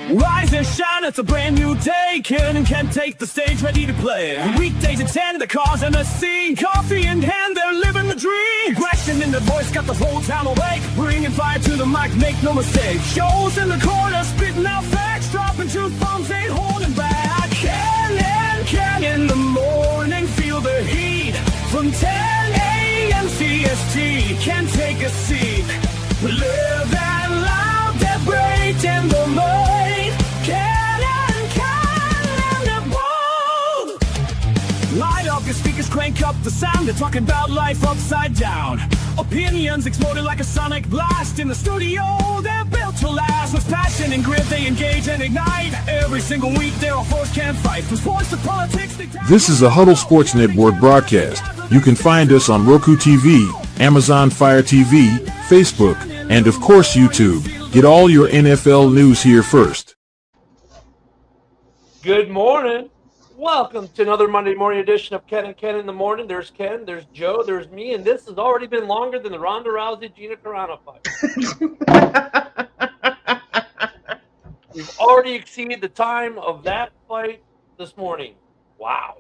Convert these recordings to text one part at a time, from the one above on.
Rise and shine, it's a brand new day. Ken can take the stage, ready to play. Weekdays at 10, the cars in the scene. Coffee in hand, they're living the dream. Aggression in the voice, got the whole town awake. Bringing fire to the mic, make no mistake. Shows in the corner, spitting out facts. Dropping truth bombs, ain't holding back. Ken in the morning, feel the heat. From 10 a.m. CST, can take a seat. Live and loud, they're great in the mind. Light up your speakers, crank up the sound. They're talking about life upside down. Opinions exploding like a sonic blast. In the studio, they're built to last. With passion and grit, they engage and ignite. Every single week, they're a force can't fight. From sports to politics, This is a Huddle Sports Network broadcast. You can find us on Roku TV, Amazon Fire TV, Facebook, and of course YouTube. Get all your NFL news here first. Good morning. Welcome to another Monday morning edition of Ken and Ken in the Morning. There's Ken, there's Joe, there's me, and this has already been longer than the Ronda Rousey-Gina Carano fight. We've already exceeded the time of that fight this morning. Wow.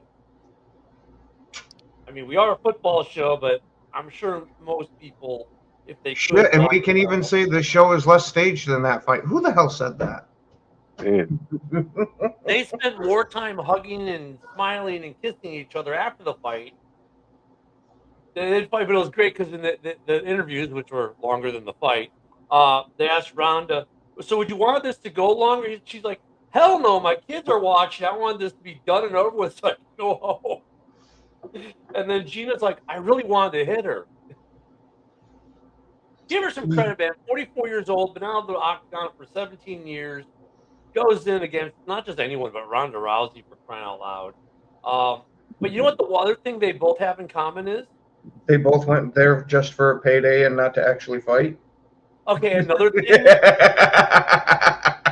I mean, we are a football show, but I'm sure most people, if they could... Shit, and we can even say the show is less staged than that fight. Who the hell said that? They spent more time hugging and smiling and kissing each other after the fight. They did fight, but it was great because in the interviews, which were longer than the fight, they asked Ronda, so would you want this to go longer? She's like, hell no, my kids are watching. I want this to be done and over with so I can go home. And then Gina's like, I really wanted to hit her. Give her some credit, man. 44 years old, been out of the octagon for 17 years. Goes in against not just anyone, but Ronda Rousey, for crying out loud. But you know what the other thing they both have in common is? They both went there just for a payday and not to actually fight. Okay, another thing.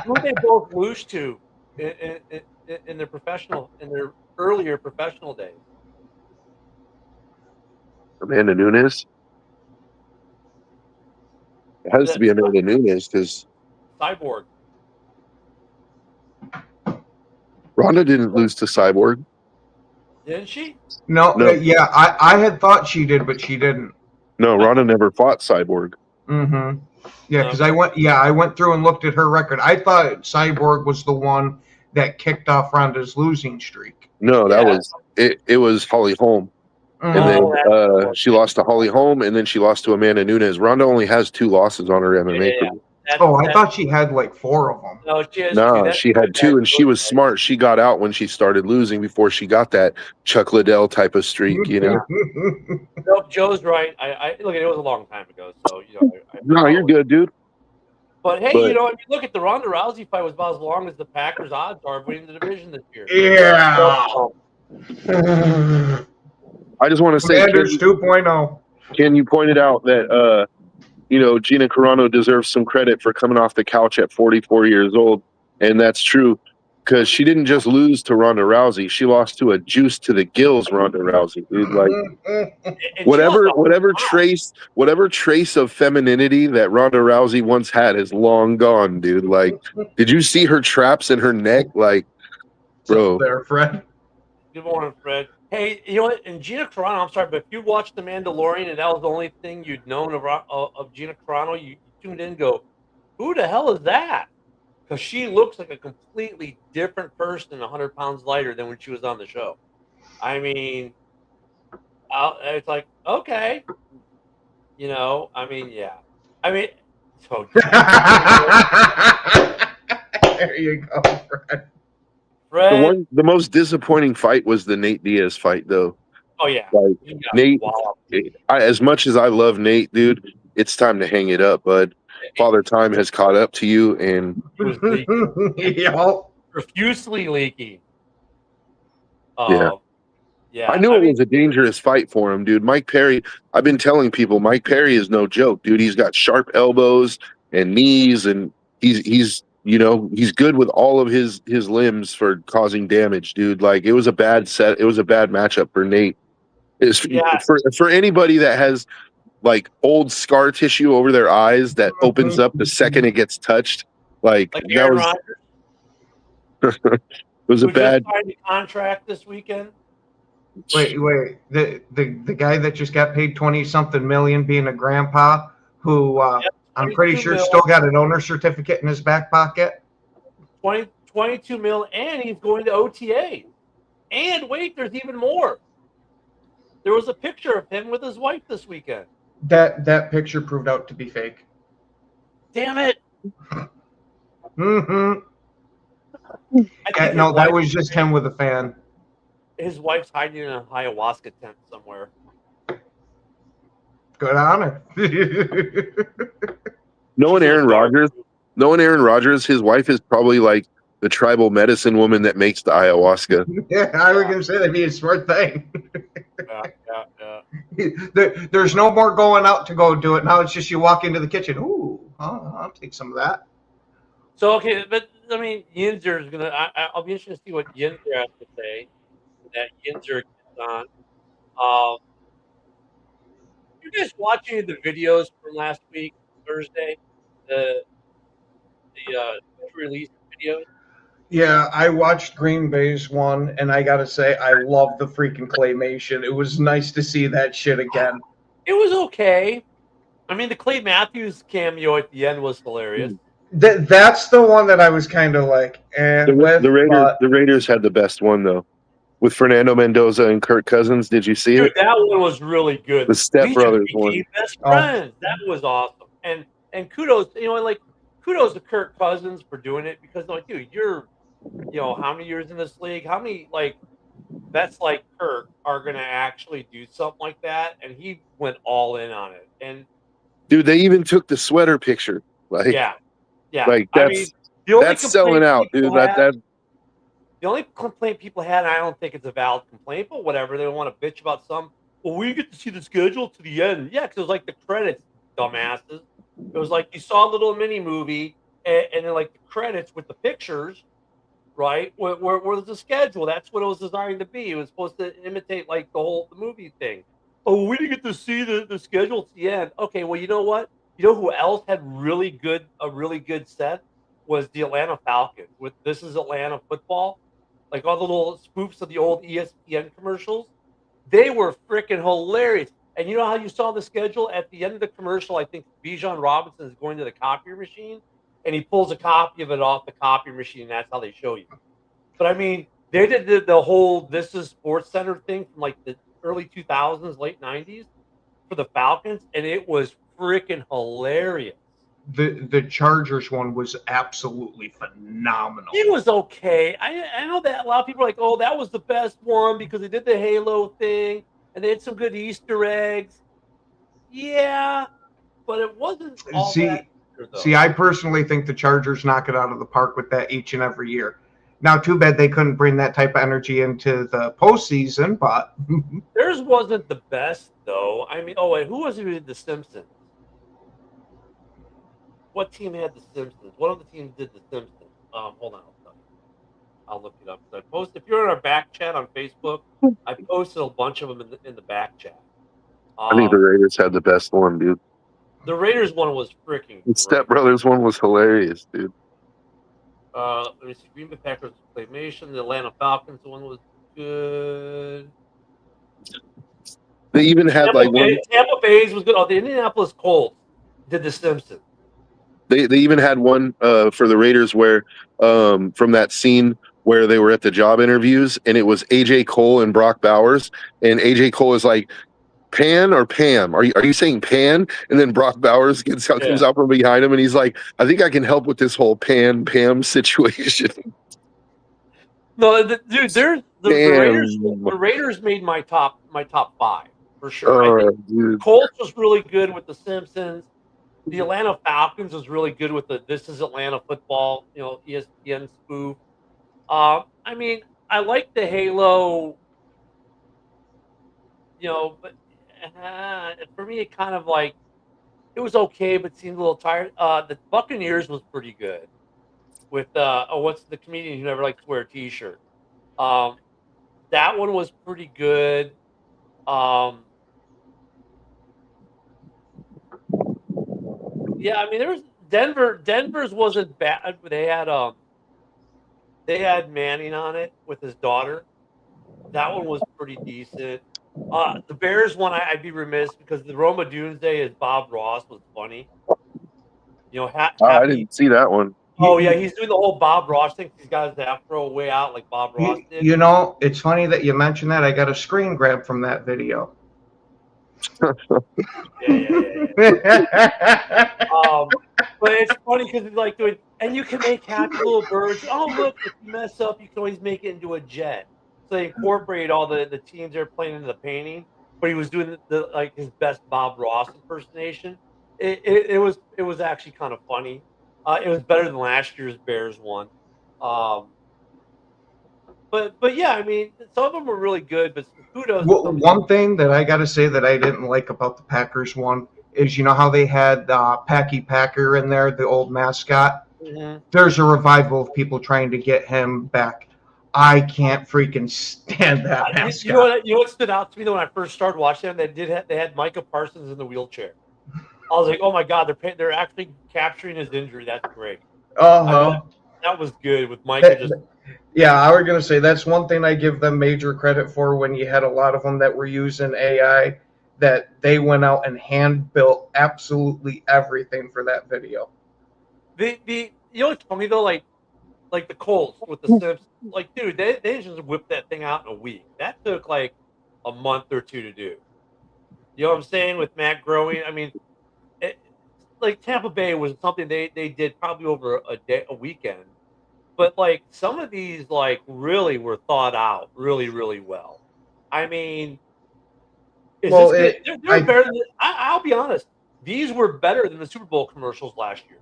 Who they both lose to in their earlier professional days? Amanda Nunes? It has to be Amanda Nunes because Cyborg. Ronda didn't lose to Cyborg. Didn't she? No. Yeah, I had thought she did, but she didn't. No, Ronda never fought Cyborg. Mm-hmm. Yeah, because I went through and looked at her record. I thought Cyborg was the one that kicked off Ronda's losing streak. No, that was it. It was Holly Holm. Mm-hmm. And then she lost to Holly Holm, and then she lost to Amanda Nunes. Ronda only has 2 losses on her MMA career. I thought she had like 4 of them. No, she had 2, and she was smart. She got out when she started losing before she got that Chuck Liddell type of streak, you know. No, Joe's right. I look, it was a long time ago, so you know. No, you're good, dude. But hey, you know, I mean, look at the Ronda Rousey fight was about as long as the Packers' odds are of winning the division this year. Yeah. I just want to say, Commanders 2.0. Ken, you pointed out that you know, Gina Carano deserves some credit for coming off the couch at 44 years old. And that's true because she didn't just lose to Ronda Rousey. She lost to a juice to the gills Ronda Rousey, dude. Like whatever trace of femininity that Ronda Rousey once had is long gone, dude. Like, did you see her traps in her neck? Like, bro. There, Fred. Good morning, Fred. Hey, you know what? And Gina Carano, I'm sorry, but if you watched The Mandalorian and that was the only thing you'd known of Gina Carano, you tuned in and go, who the hell is that? Because she looks like a completely different person, 100 pounds lighter than when she was on the show. I mean, it's like, okay. You know, I mean, yeah. I mean, so. There you go, Fred. The most disappointing fight was the Nate Diaz fight, though. Oh, yeah. Like, Nate, wow. as much as I love Nate, dude, it's time to hang it up, bud. Father Time has caught up to you, and profusely leaking. Yeah. I knew it was a dangerous fight for him, dude. Mike Perry, I've been telling people, Mike Perry is no joke, dude. He's got sharp elbows and knees, and he's you know, he's good with all of his limbs for causing damage, dude. Like, it was a bad matchup for Nate. For anybody that has like old scar tissue over their eyes that opens up the second it gets touched, like that Aaron was Rodgers? It was a Who bad. just signed a contract this weekend. Wait. The guy that just got paid 20-something million being a grandpa who Yep, I'm pretty 22 sure mil. still got an owner certificate in his back pocket. 22 mil, and he's going to OTA. And wait, there's even more. There was a picture of him with his wife this weekend. That picture proved out to be fake. Damn it. Mm-hmm. I think No, his that wife- was just him with a fan. His wife's hiding in a ayahuasca tent somewhere. Good honor. Knowing She's in Aaron a dark Rodgers, room. knowing Aaron Rodgers, his wife is probably like the tribal medicine woman that makes the ayahuasca. Yeah, I was gonna say that'd be a smart thing. Yeah. There's no more going out to go do it. Now it's just you walk into the kitchen. Ooh, I'll take some of that. So okay, but I mean, Yinzer is gonna. I'll be interested to see what Yinzer has to say. That Yinzer gets on. You guys watching the videos from last week, Thursday, the release videos? Yeah, I watched Green Bay's one, and I gotta say, I love the freaking claymation. It was nice to see that shit again. It was okay. I mean, the Clay Matthews cameo at the end was hilarious. That's the one that I was kind of like, The Raiders had the best one though, with Fernando Mendoza and Kirk Cousins. Did you see Dude, it? that one was really good. The Step We Brothers just one. became best friends. That was awesome. And kudos, kudos to Kirk Cousins for doing it because, like, dude, you're, how many years in this league? How many vets like Kirk are gonna actually do something like that? And he went all in on it. And Dude, they even took the sweater picture. Like, yeah, like I that's mean, the only that's selling complaint out, dude. people That had- The only complaint people had, and I don't think it's a valid complaint, but whatever, they want to bitch about some. Well, we get to see the schedule to the end. Yeah, because it was like the credits, dumbasses. It was like you saw a little mini movie, and then like the credits with the pictures, right? Where was the schedule? That's what it was designed to be. It was supposed to imitate like the movie thing. Oh, we didn't get to see the schedule to the end. Okay, well, you know what? You know who else had a really good set was the Atlanta Falcons with "This Is Atlanta Football." Like all the little spoofs of the old ESPN commercials, they were freaking hilarious. And you know how you saw the schedule at the end of the commercial? I think Bijan Robinson is going to the copy machine, and he pulls a copy of it off the copy machine. And that's how they show you. But I mean, they did the whole "This Is Sports Center" thing from like the early 2000s, late 90s for the Falcons, and it was freaking hilarious. The Chargers one was absolutely phenomenal. It was okay. I know that a lot of people are like, oh, that was the best one because they did the Halo thing and they had some good Easter eggs. Yeah, but it wasn't all that. See, I personally think the Chargers knock it out of the park with that each and every year. Now, too bad they couldn't bring that type of energy into the postseason, but Theirs wasn't the best, though. I mean, oh, wait, who was it who did The Simpsons? What team had The Simpsons? One of the teams did The Simpsons. Hold on, I'll look it up. I post if you're in our back chat on Facebook. I posted a bunch of them in the back chat. I think the Raiders had the best one, dude. The Raiders one was freaking. The Step Brothers one was hilarious, dude. Let me see. Green Bay Packers claymation. The Atlanta Falcons one was good. They even had Tampa Bay's was good. Oh, the Indianapolis Colts did The Simpsons. They even had one for the Raiders where from that scene where they were at the job interviews and it was AJ Cole and Brock Bowers, and AJ Cole is like, Pan or Pam? Are you saying Pan? And then Brock Bowers comes out from behind him and he's like, I think I can help with this whole Pam situation. No, dude, the Raiders made my top five for sure. I think Colts was really good with The Simpsons. The Atlanta Falcons was really good with the "This Is Atlanta Football," ESPN spoof. I mean, I like the Halo, but for me, it kind of like it was okay, but seemed a little tired. The Buccaneers was pretty good with what's the comedian who never liked to wear a T-shirt? That one was pretty good. Yeah, I mean, there was Denver's wasn't bad. They had they had Manning on it with his daughter. That one was pretty decent. The Bears one, I'd be remiss because the Roma Doomsday is Bob Ross was funny. You know, I happy. didn't see that one. Oh yeah, he's doing the whole Bob Ross thing. He's got his afro way out like Bob Ross did. You know, it's funny that you mentioned that. I got a screen grab from that video. But it's funny because it's like doing, and you can make happy little birds. Oh look, if you mess up, you can always make it into a jet. So they incorporate all the teams they're playing into the painting. But he was doing the like his best Bob Ross impersonation. It was actually kind of funny. It was better than last year's Bears one. But yeah, I mean, some of them were really good. But kudos. One thing that I got to say that I didn't like about the Packers one is, you know how they had Packy Packer in there, the old mascot? Mm-hmm. There's a revival of people trying to get him back. I can't freaking stand that mascot. You know what stood out to me though when I first started watching them? They had Micah Parsons in the wheelchair. I was like, oh my god, they're actually capturing his injury. That's great. That was good with Micah. Yeah, I was gonna say that's one thing I give them major credit for. When you had a lot of them that were using AI, that they went out and hand built absolutely everything for that video. You know what's funny though, like the Colts with the Sims, like dude, they just whipped that thing out in a week. That took like a month or two to do. You know what I'm saying with Matt Growing? I mean, like Tampa Bay was something they did probably over a weekend, but like some of these like really were thought out really really well. I mean, they're better than, I'll be honest, these were better than the Super Bowl commercials last year.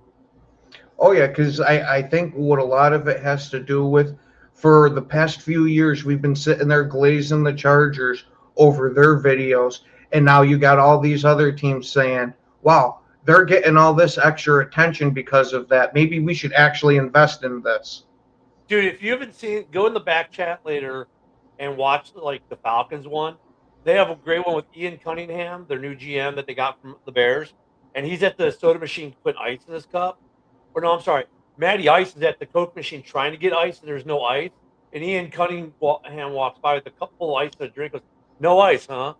Oh yeah, because I think what a lot of it has to do with, for the past few years we've been sitting there glazing the Chargers over their videos, and now you got all these other teams saying, wow, they're getting all this extra attention because of that. Maybe we should actually invest in this. Dude, if you haven't seen, go in the back chat later and watch like the Falcons one. They have a great one with Ian Cunningham, their new GM that they got from the Bears, and he's at the soda machine putting ice in his cup. Or no, I'm sorry, Matty Ice is at the Coke machine trying to get ice, and there's no ice. And Ian Cunningham walks by with a cup full of ice and a drink. Goes, no ice, huh?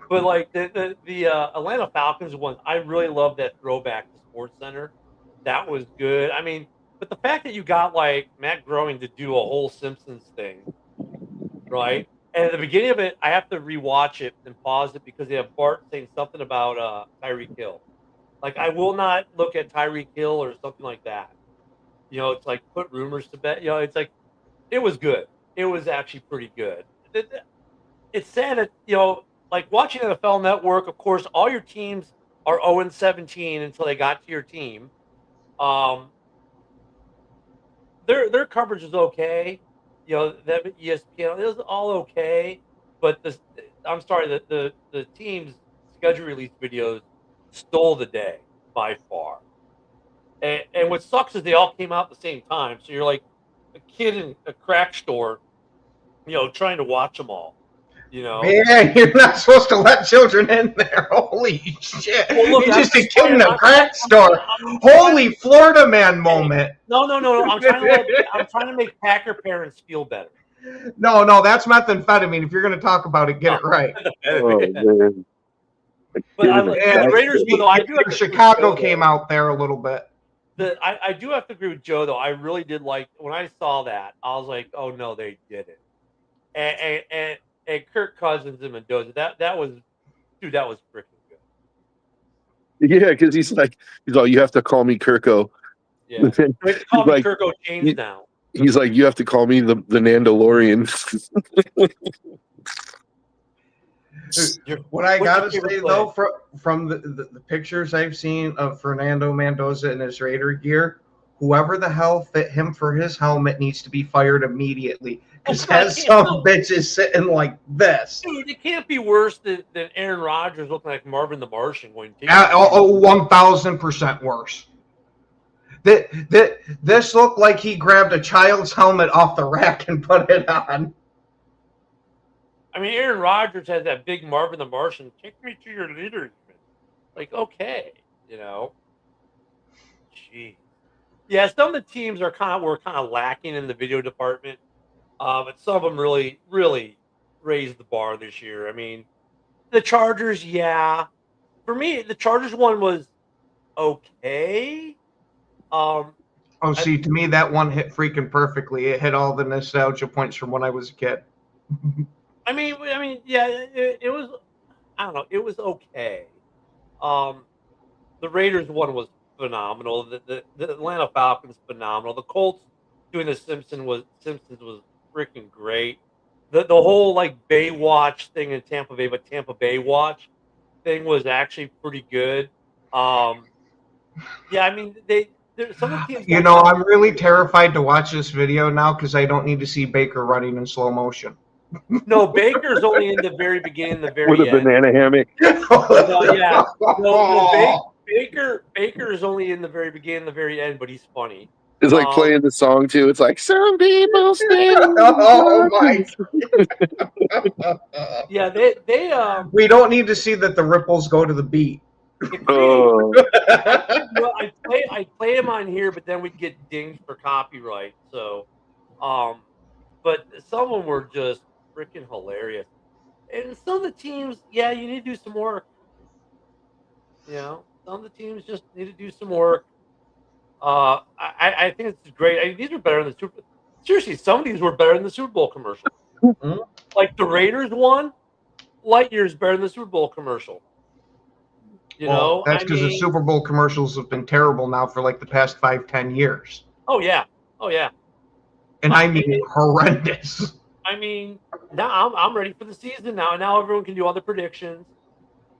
But like the Atlanta Falcons one, I really love that throwback to Sports Center. That was good. I mean, but the fact that you got like Matt Growing to do a whole Simpsons thing, right? And at the beginning of it, I have to rewatch it and pause it because they have Bart saying something about Tyreek Hill. Like, I will not look at Tyreek Hill or something like that. You know, it's like put rumors to bed. You know, it's like, it was good. It was actually pretty good. It's sad that, you know, like watching NFL Network, of course, all your teams are 0-17 until they got to your team. Their coverage is okay. You know, that ESPN is all okay. But I'm sorry, the team's schedule release videos stole the day by far. And what sucks is they all came out at the same time. So you're like a kid in a crack store, you know, trying to watch them all. You know, man, you're not supposed to let children in there. Holy shit! Well, look, you're just a kid in a crack store. Holy Florida man moment. No. I'm trying to make Packer parents feel better. No, that's methamphetamine. If you're going to talk about it, get it right. Oh, man. But the Raiders, though, I do have to Chicago came out there a little bit. I do have to agree with Joe, though. I really did like when I saw that. I was like, oh no, they did it. And Kirk Cousins and Mendoza, that was freaking good. Yeah, because he's like, you have to call me Kirko. Yeah, call me Kirko James now. He's like, you have to call me the Nandalorian. What I gotta say though, from the pictures I've seen of Fernando Mendoza in his Raider gear, whoever the hell fit him for his helmet needs to be fired immediately. Because that some bitch is sitting like this. Dude, it can't be worse than Aaron Rodgers looking like Marvin the Martian going. 1,000% worse. This looked like he grabbed a child's helmet off the rack and put it on. I mean, Aaron Rodgers has that big Marvin the Martian. Take me to your leader. Like, okay, you know. Gee. Yeah, some of the teams were kind of lacking in the video department, but some of them really, really raised the bar this year. I mean, the Chargers, yeah. For me, the Chargers one was okay. Um, Oh, I, see, to me, that one hit freaking perfectly. It hit all the nostalgia points from when I was a kid. yeah, it was. I don't know. It was okay. Um, the Raiders one was phenomenal. The Atlanta Falcons phenomenal. The Colts doing the Simpsons was freaking great. The whole like Baywatch thing in Tampa Bay, but Tampa Bay Watch thing was actually pretty good. Yeah, I mean some of the teams You got know, kind I'm really terrified to watch this video now because I don't need to see Baker running in slow motion. no, Baker's only in the very beginning, the with a very end. banana hammock. No, yeah. Baker is only in the very beginning, the very end, but he's funny. It's like playing the song too. It's like some people stand. Oh my! Yeah, they We don't need to see that the ripples go to the beat. Oh, I play him on here, but then we'd get dinged for copyright. So, but some of them were just freaking hilarious. And some of the teams, yeah, you need to do some work. You know, some of the teams just need to do some work. I think it's great. These are better than the Super. Seriously, some of these were better than the Super Bowl commercial. Mhm. Like the Raiders one, light years better than the Super Bowl commercial. You know, That's because the Super Bowl commercials have been terrible now for like the past 5-10 years. Oh yeah, And I mean horrendous. I mean, now I'm ready for the season now. And now everyone can do all the predictions.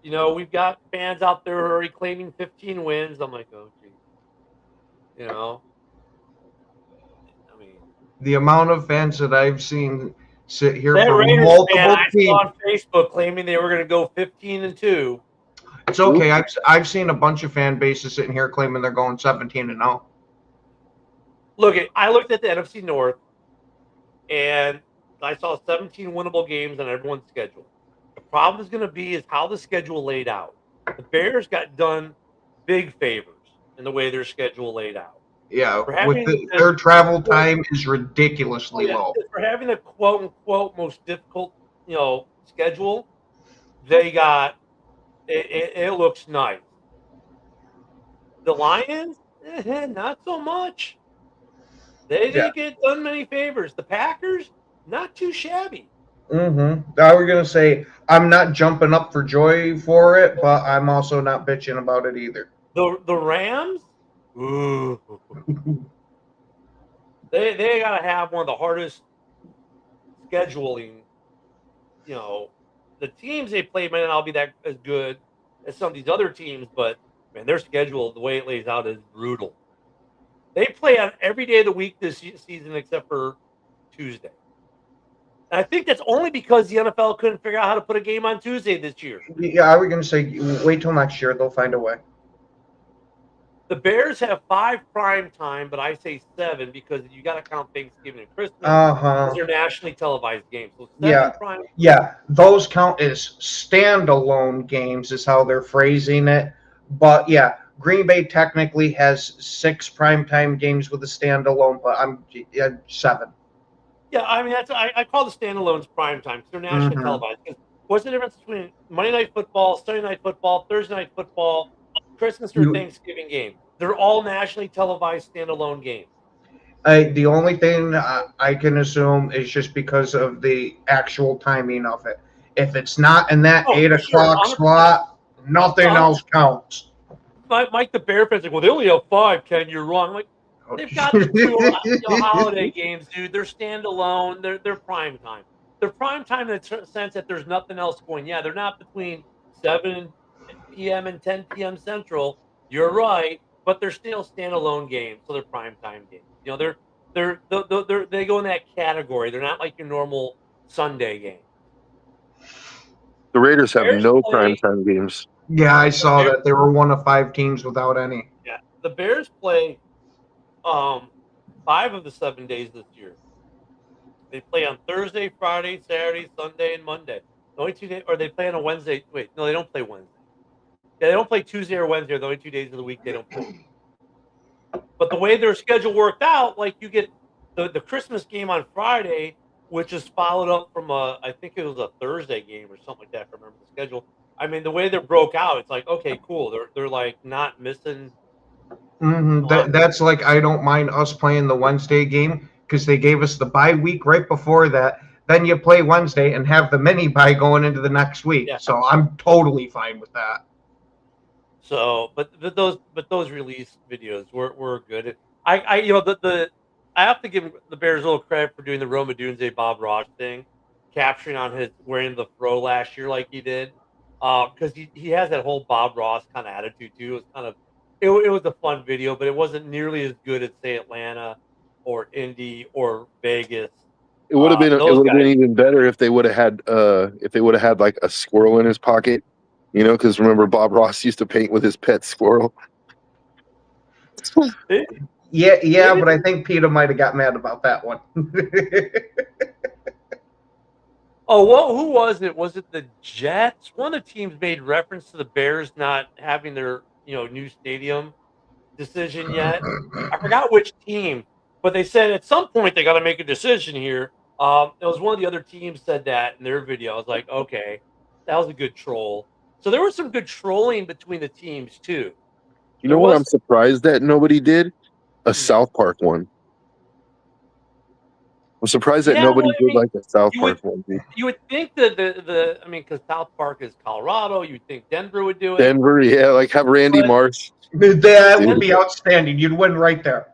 You know, we've got fans out there already claiming 15 wins. I'm like, oh geez. You know, I mean, The amount of fans that I've seen sit here that for Raiders multiple fan I teams. saw on Facebook claiming they were going to go 15-2. It's okay. I've seen a bunch of fan bases sitting here claiming they're going 17-0. I looked at the NFC North, and I saw 17 winnable games on everyone's schedule. The problem is going to be how the schedule laid out. The Bears got done big favors in the way their schedule laid out. Yeah, having their travel time is ridiculously low. For having the quote unquote most difficult, schedule, they got it looks nice. The Lions, not so much. They didn't get done many favors. The Packers, not too shabby. Mm-hmm. I was gonna say I'm not jumping up for joy for it, but I'm also not bitching about it either. The Rams, ooh, they gotta have one of the hardest scheduling. You know, the teams they play might not be that as good as some of these other teams, but man, their schedule, the way it lays out, is brutal. They play on every day of the week this season except for Tuesday. And I think that's only because the NFL couldn't figure out how to put a game on Tuesday this year. Yeah, I was going to say, wait till next year. They'll find a way. The Bears have 5 prime time, but I say 7 because you got to count Thanksgiving and Christmas. Those are nationally televised games. So 7 prime. Yeah, those count as standalone games is how they're phrasing it. But yeah, Green Bay technically has 6 primetime games with a standalone, but I'm 7. Yeah, I mean I call the standalones prime time because they're nationally televised. What's the difference between Monday Night Football, Sunday Night Football, Thursday Night Football, Christmas or Thanksgiving game? They're all nationally televised standalone games. The only thing I can assume is just because of the actual timing of it. If it's not in that 8 o'clock slot, nothing else counts. Mike the Bear fans like, well, they only have 5, Ken. You're wrong. I'm like, they've got 2 holiday games, dude. They're standalone. They're prime time. They're prime time in the sense that there's nothing else going. Yeah, they're not between 7 p.m. and 10 p.m. Central. You're right, but they're still standalone games, so they're prime time games. You know, they go in that category. They're not like your normal Sunday game. The Raiders have no primetime games. Yeah, I saw that. They were one of 5 teams without any. Yeah, the Bears play 5 of the 7 days this year. They play on Thursday, Friday, Saturday, Sunday, and Monday. The only 2 days, or they play on a Wednesday. Wait, no, they don't play Wednesday. Yeah, they don't play Tuesday or Wednesday. Are the only 2 days of the week they don't play. But the way their schedule worked out, like you get the Christmas game on Friday, which is followed up from I think it was a Thursday game or something like that. If I remember the schedule. I mean, the way they're broke out, it's like, okay, cool. They're like not missing. That's like, I don't mind us playing the Wednesday game because they gave us the bye week right before that. Then you play Wednesday and have the mini bye going into the next week. Yeah. So I'm totally fine with that. So, but those release videos were good. I have to give the Bears a little credit for doing the Roma Dunze Bob Ross thing, capturing on his wearing the fro last year like he did, because he has that whole Bob Ross kind of attitude too. It was kind of it was a fun video, but it wasn't nearly as good as say Atlanta or Indy or Vegas. It would have been even better if they would have had like a squirrel in his pocket, you know, because remember Bob Ross used to paint with his pet squirrel. Yeah, but I think Peter might have got mad about that one. Oh, well, who was it? Was it the Jets? One of the teams made reference to the Bears not having their new stadium decision yet. I forgot which team, but they said at some point they got to make a decision here. It was one of the other teams said that in their video. I was like, okay, that was a good troll. So there was some good trolling between the teams too. You know what? I'm surprised that nobody did a South Park one. I'm surprised that nobody did like a South Park one. You would think that because South Park is Colorado, you'd think Denver would do it. Denver, yeah, like have Randy Marsh. That would be outstanding. You'd win right there.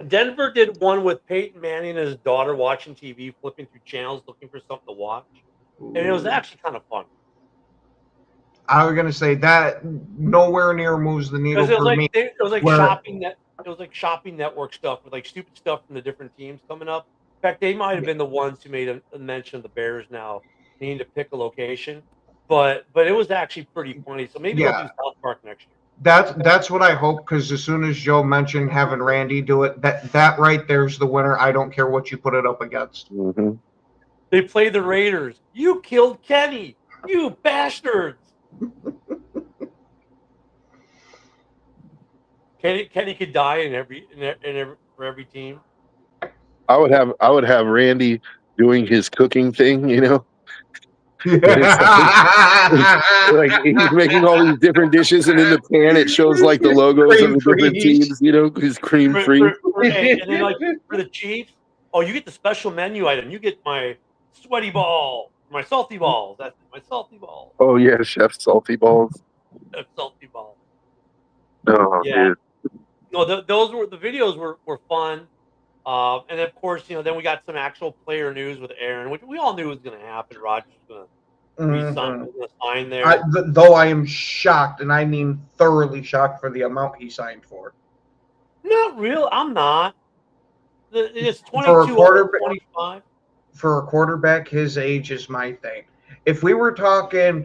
Denver did one with Peyton Manning and his daughter watching TV, flipping through channels, looking for something to watch, and it was actually kind of fun. I was gonna say that nowhere near moves the needle for me. It was like shopping It was like shopping network stuff with like stupid stuff from the different teams coming up. In fact, they might have been the ones who made a mention of the Bears now needing to pick a location, but it was actually pretty funny. So maybe they'll do South Park next year. That's what I hope, because as soon as Joe mentioned having Randy do it, that right there's the winner. I don't care what you put it up against. Mm-hmm. They play the Raiders. You killed Kenny, you bastards. Kenny could die for every team. I would have Randy doing his cooking thing, you know. Like he's making all these different dishes, and in the pan it shows like the logos of the different teams, you know, because cream free. And then like for the Chiefs, you get the special menu item. You get my sweaty ball, my salty balls. That's my salty balls. Oh yeah, Chef Salty Balls. Chef Salty Balls. Oh yeah. Dude. No, those were the videos were fun. And of course, then we got some actual player news with Aaron, which we all knew was going to happen. Rodgers was going to sign there. Though I am shocked, and I mean thoroughly shocked for the amount he signed for. Not real. I'm not. It's 22 or 25. For a quarterback his age is my thing. If we were talking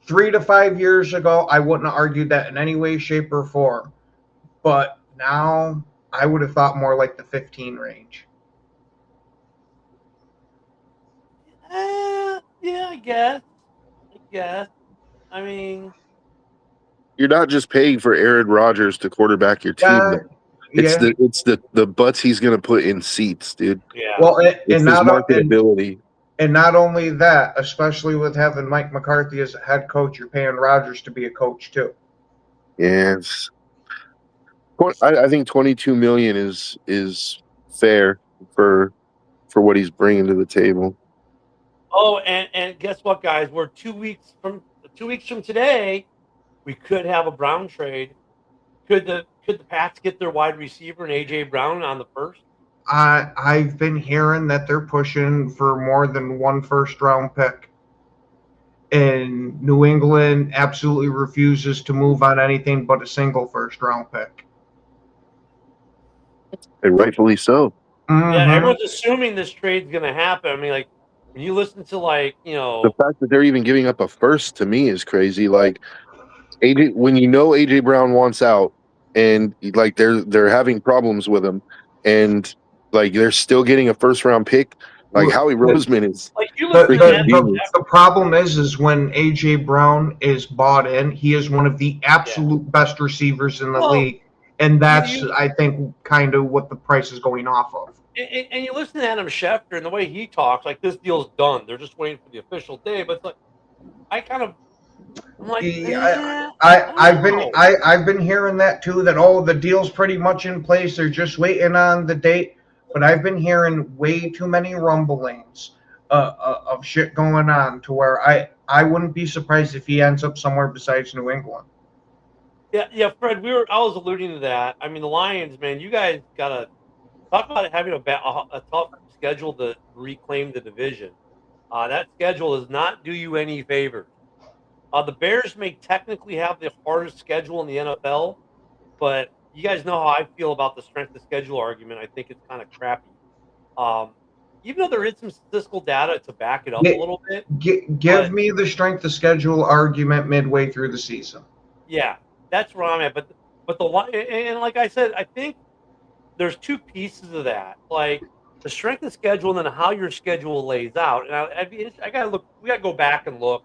3 to 5 years ago, I wouldn't have argued that in any way, shape, or form. But now I would have thought more like the 15 range. Yeah, I guess. I mean, you're not just paying for Aaron Rodgers to quarterback your team. It's the butts he's going to put in seats, dude. Yeah. Well, and not marketability. And not only that, especially with having Mike McCarthy as a head coach, you're paying Rodgers to be a coach too. Yes. I think $22 million is fair for what he's bringing to the table. Oh, and guess what, guys? We're 2 weeks from today. We could have a Brown trade. Could the Pats get their wide receiver and AJ Brown on the first? I've been hearing that they're pushing for more than one first-round pick. And New England absolutely refuses to move on anything but a single first-round pick. And rightfully so. Mm-hmm. Yeah, everyone's assuming this trade's going to happen. I mean, like, when you listen to, like, the fact that they're even giving up a first to me is crazy. Like, when AJ Brown wants out, and like they're having problems with him, and like they're still getting a first-round pick. Like Howie Roseman is. Like the problem is when AJ Brown is bought in, he is one of the absolute best receivers in the league. And that's, I think, kind of what the price is going off of. And you listen to Adam Schefter and the way he talks, like this deal's done. They're just waiting for the official day. But it's like, I'm like, Yeah, I I've been hearing that too. That the deal's pretty much in place. They're just waiting on the date. But I've been hearing way too many rumblings of shit going on to where I wouldn't be surprised if he ends up somewhere besides New England. Yeah, Fred. I was alluding to that. I mean, the Lions, man. You guys gotta talk about having a tough schedule to reclaim the division. That schedule does not do you any favors. The Bears may technically have the hardest schedule in the NFL, but you guys know how I feel about the strength of schedule argument. I think it's kind of crappy. Even though there is some statistical data to back it up a little bit. Give me the strength of schedule argument midway through the season. Yeah, that's where I'm at. But and like I said, I think there's two pieces of that. Like the strength of schedule and then how your schedule lays out. And I gotta look. We gotta go back and look.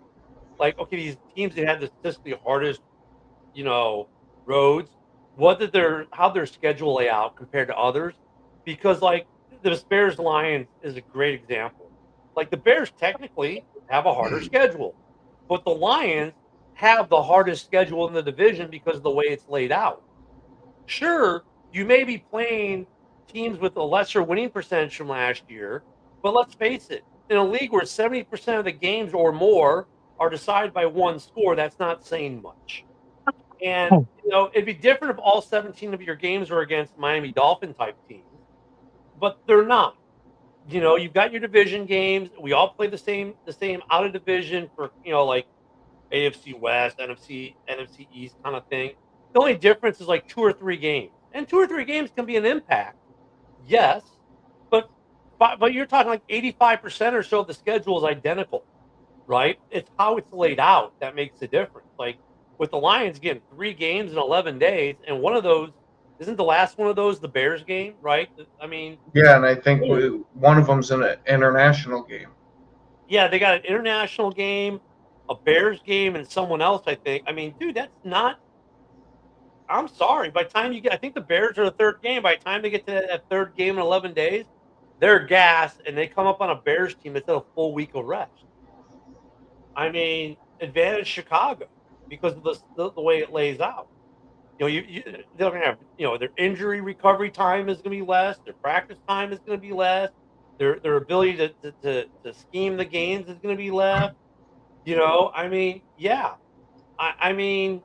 Like, okay, these teams that had the statistically hardest, roads, how their schedule lay out compared to others. Because like the Bears Lions is a great example. Like the Bears technically have a harder schedule, but the Lions have the hardest schedule in the division because of the way it's laid out. Sure, you may be playing teams with a lesser winning percentage from last year, but let's face it, in a league where 70% of the games or more are decided by one score, that's not saying much. And, it'd be different if all 17 of your games were against Miami Dolphin type teams, but they're not. You've got your division games. We all play the same out of division for, like AFC West, NFC East kind of thing. The only difference is like 2 or 3 games. And 2 or 3 games can be an impact. Yes. But you're talking like 85% or so of the schedule is identical. Right? It's how it's laid out that makes the difference. Like with the Lions getting 3 games in 11 days, and one of those isn't the last one of those the Bears game, right? I mean, yeah, and I think one of them's an international game. Yeah, they got an international game, a Bears game, and someone else. I think. I mean, dude, that's not. I'm sorry. By the time I think the Bears are the third game. By the time they get to that third game in 11 days, they're gassed, and they come up on a Bears team that's had a full week of rest. I mean, advantage Chicago because of the way it lays out. They're going to have, their injury recovery time is going to be less. Their practice time is going to be less. Their ability to scheme the games is going to be less. I mean, yeah. I mean,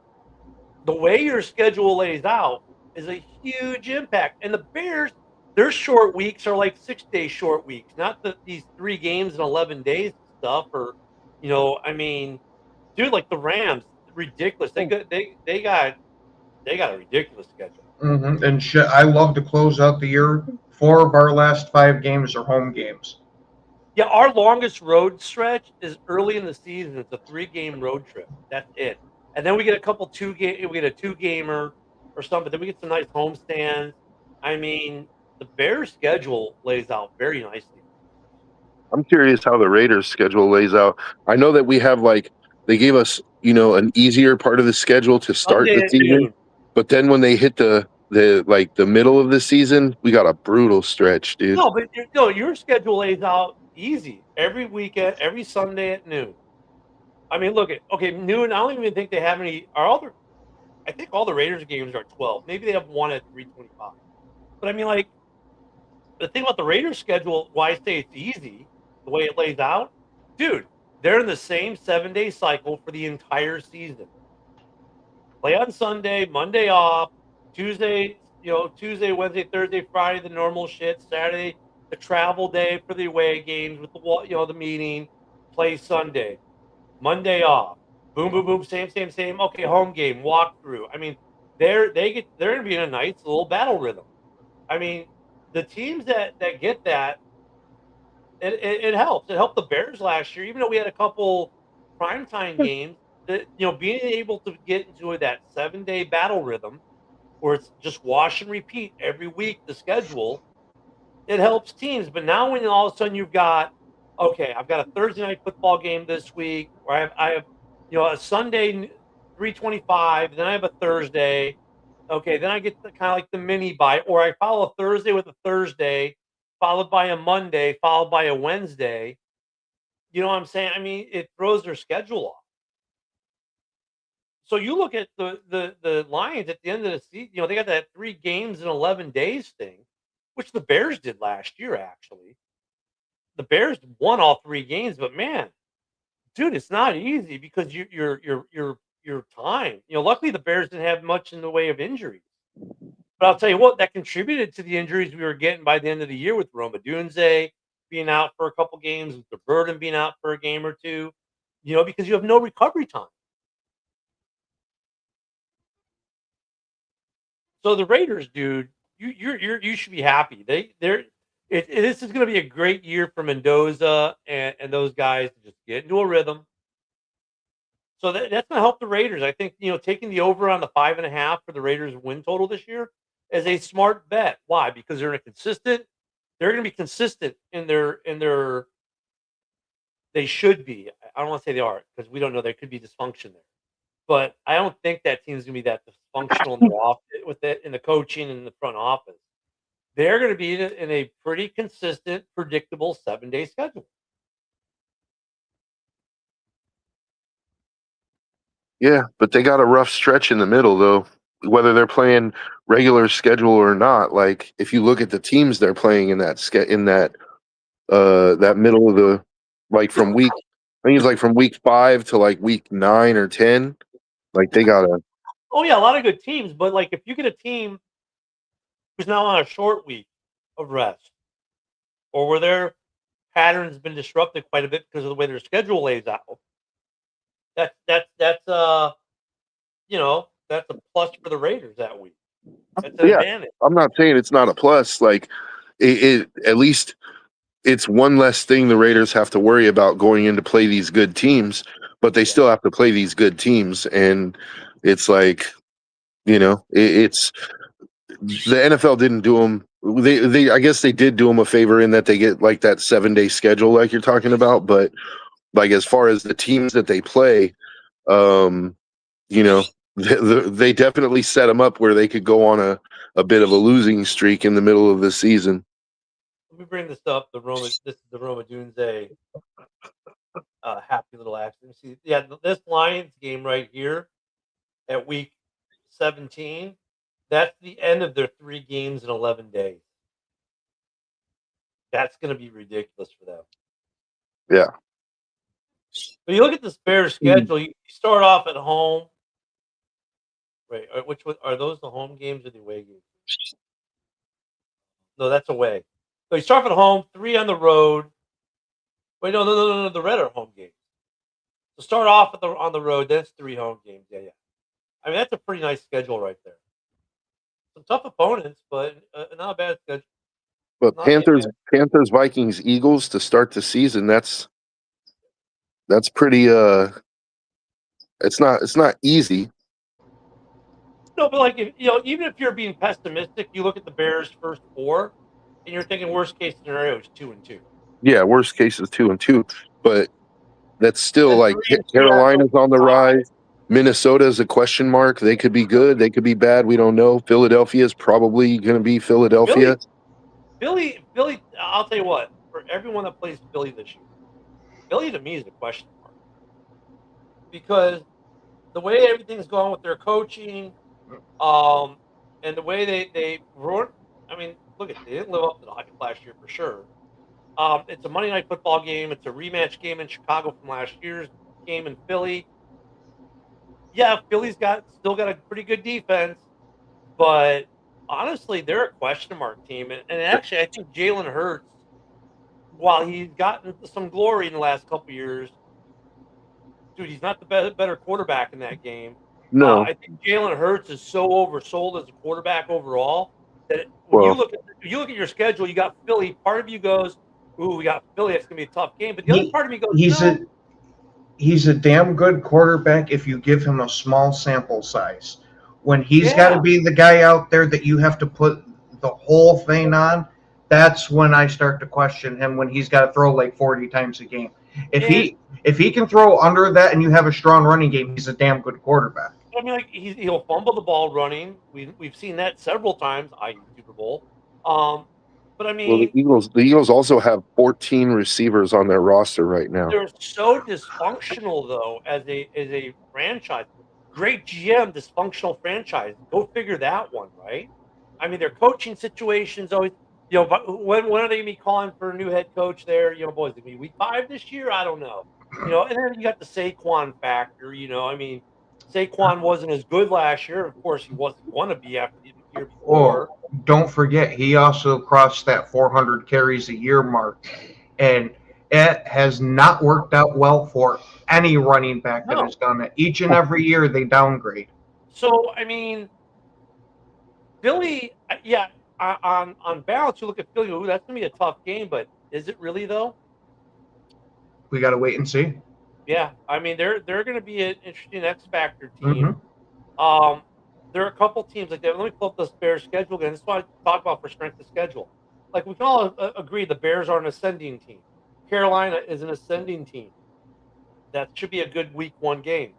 the way your schedule lays out is a huge impact. And the Bears, their short weeks are like 6-day short weeks, not these 3 games in 11 days stuff or, I mean, dude, like the Rams, ridiculous. They got a ridiculous schedule. Mm-hmm. And I love to close out the year. 4 of our last 5 games are home games. Yeah, our longest road stretch is early in the season. It's a 3-game road trip. That's it. And then we get a couple 2-game. We get a 2-gamer or something. Then we get some nice homestands. I mean, the Bears' schedule lays out very nicely. I'm curious how the Raiders' schedule lays out. I know that we have they gave us, an easier part of the schedule to start the season, but then when they hit the middle of the season, we got a brutal stretch, dude. No, but your schedule lays out easy every weekend, every Sunday at noon. I mean, look at noon. I don't even think they have any. I think all the Raiders games are 12. Maybe they have one at 3:25. But I mean, like the thing about the Raiders schedule, why I say it's easy. The way it lays out, dude, they're in the same 7-day cycle for the entire season. Play on Sunday, Monday off, Tuesday, Wednesday, Thursday, Friday, the normal shit, Saturday, the travel day for the away games with the meeting, play Sunday, Monday off, boom, boom, boom, same. Okay, home game, walk through. I mean, they're going to be in a nice little battle rhythm. I mean, the teams that get that, it helps. It helped the Bears last year, even though we had a couple primetime games. That being able to get into that 7-day battle rhythm, where it's just wash and repeat every week the schedule, it helps teams. But now when all of a sudden you've got, okay, I've got a Thursday night football game this week, or I have a Sunday 3:25, then I have a Thursday, Okay, then I get the kind of like the mini bye, or I follow a Thursday with a Thursday, followed by a Monday, followed by a Wednesday. You know what I'm saying? I mean, it throws their schedule off. So you look at the Lions at the end of the season, you know, they got that 3 games in 11 days thing, which the Bears did last year, actually. The Bears won all 3 games, but man, dude, it's not easy because your time. You know, luckily the Bears didn't have much in the way of injuries. But I'll tell you what, that contributed to the injuries we were getting by the end of the year with Roma Dunze being out for a couple games, with the Burden being out for a game or two, you know, because you have no recovery time. So the Raiders, dude, you should be happy. This is going to be a great year for Mendoza and those guys to just get into a rhythm. So that's going to help the Raiders. I think, you know, taking the over on the 5.5 for the Raiders win total this year is a smart bet. Why? Because they're going to be consistent in their. They should be. I don't want to say they are because we don't know. There could be dysfunction there, but I don't think that team's going to be that dysfunctional in the coaching and the front office. They're going to be in a pretty consistent, predictable 7-day schedule. Yeah, but they got a rough stretch in the middle, though. Whether they're playing regular schedule or not, like if you look at the teams they're playing in that that middle of the, like from week, I think it's like from week 5 to like week 9 or 10, like they got a. Oh yeah, a lot of good teams, but like if you get a team who's now on a short week of rest, or where their pattern's been disrupted quite a bit because of the way their schedule lays out, that's you know, that's a plus for the Raiders that week. That's an advantage. I'm not saying it's not a plus. Like it at least it's one less thing the Raiders have to worry about going in to play these good teams, but they still have to play these good teams, and it's like, you know, it's the NFL didn't do them. They I guess they did do them a favor in that they get like that 7-day schedule like you're talking about, but like as far as the teams that they play, you know, they definitely set them up where they could go on a bit of a losing streak in the middle of the season. Let me bring this up. This is the Roma Dunze happy little accident. See, yeah, this Lions game right here at week 17, that's the end of their 3 games in 11 days. That's going to be ridiculous for them. Yeah. But you look at this Bears schedule, you start off at home. Wait, which one, are those the home games or the away games? No, that's away. So you start at home, 3 on the road. Wait, no, the Red are home games. So start off on the road, then it's 3 home games. Yeah. I mean, that's a pretty nice schedule right there. Some tough opponents, but not a bad schedule. But Panthers, Vikings, Eagles to start the season, that's pretty it's not easy. No, but like, even if you're being pessimistic, you look at the Bears' first 4 and you're thinking worst case scenario is 2-2. Yeah, worst case is 2-2, but that's still like Carolina's on the rise. Minnesota is a question mark. They could be good. They could be bad. We don't know. Philadelphia is probably going to be Philadelphia. Philly, I'll tell you what, for everyone that plays Philly this year, Philly to me is a question mark. Because the way everything's going with their coaching, and the way they were, I mean, look at, they didn't live up to the hype last year for sure. It's a Monday Night Football game. It's a rematch game in Chicago from last year's game in Philly. Yeah, Philly's still got a pretty good defense, but honestly, they're a question mark team. And actually, I think Jalen Hurts, while he's gotten some glory in the last couple years, dude, he's not the better quarterback in that game. No, I think Jalen Hurts is so oversold as a quarterback overall that when you look at your schedule, you got Philly. Part of you goes, "Ooh, we got Philly. That's gonna be a tough game." But the other part of me goes, he's a damn good quarterback if you give him a small sample size. When he's got to be the guy out there that you have to put the whole thing on, that's when I start to question him, when he's got to throw like 40 times a game. If he can throw under that and you have a strong running game, he's a damn good quarterback. I mean, like he'll fumble the ball running. We've seen that several times, i.e. Super Bowl. But I Well, mean, the Eagles also have 14 receivers on their roster right now. they're so dysfunctional though as a franchise. Great GM, dysfunctional franchise. Go figure that one, right? I mean, their coaching situations always. But when are they gonna be calling for a new head coach there? Boys, it's gonna be week 5 this year. I don't know. And then you got the Saquon factor. I mean, Saquon wasn't as good last year. Of course, he wasn't going to be after the year before. Or don't forget, he also crossed that 400 carries a year mark, and it has not worked out well for any running back that No. has done it. Each and every year they downgrade. So I mean, Philly, yeah. On balance, you look at Philly. Ooh, that's gonna be a tough game, but is it really though? We got to wait and see. Yeah, I mean they're going to be an interesting X factor team. Mhm. There are a couple teams like that. Let me pull up this Bears schedule again. This is what I talk about for strength of schedule. Like we can all agree, the Bears are an ascending team. Carolina is an ascending team. That should be a good week 1 game.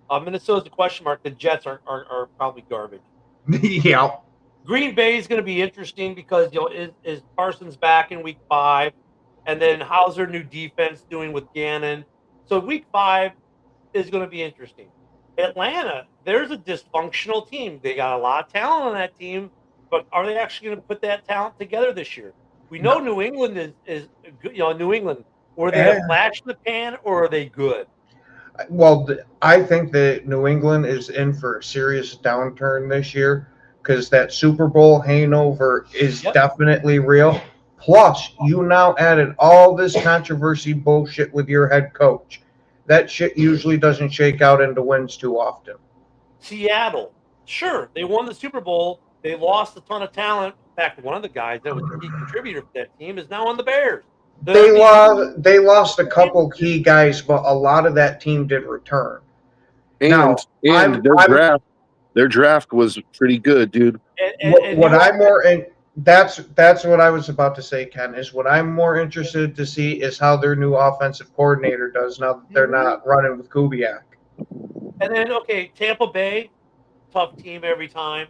Minnesota's a question mark. The Jets are probably garbage. Yeah. Green Bay is going to be interesting because is Parsons back in week 5, and then how's their new defense doing with Gannon? So week 5 is going to be interesting. Atlanta, there's a dysfunctional team. They got a lot of talent on that team, but are they actually going to put that talent together this year? We know New England is good. New England, were they a flash in the pan or are they good? Well, I think that New England is in for a serious downturn this year because that Super Bowl hangover is Yep. definitely real. Plus, you now added all this controversy bullshit with your head coach. That shit usually doesn't shake out into wins too often. Seattle, sure, they won the Super Bowl. They lost a ton of talent. In fact, one of the guys that was a key contributor for that team is now on the Bears. They lost a couple key guys, but a lot of that team did return. And Now, their draft was pretty good, dude. That's what I was about to say, Ken, is what I'm more interested to see is how their new offensive coordinator does now that they're not running with Kubiak. And then Tampa Bay, tough team every time.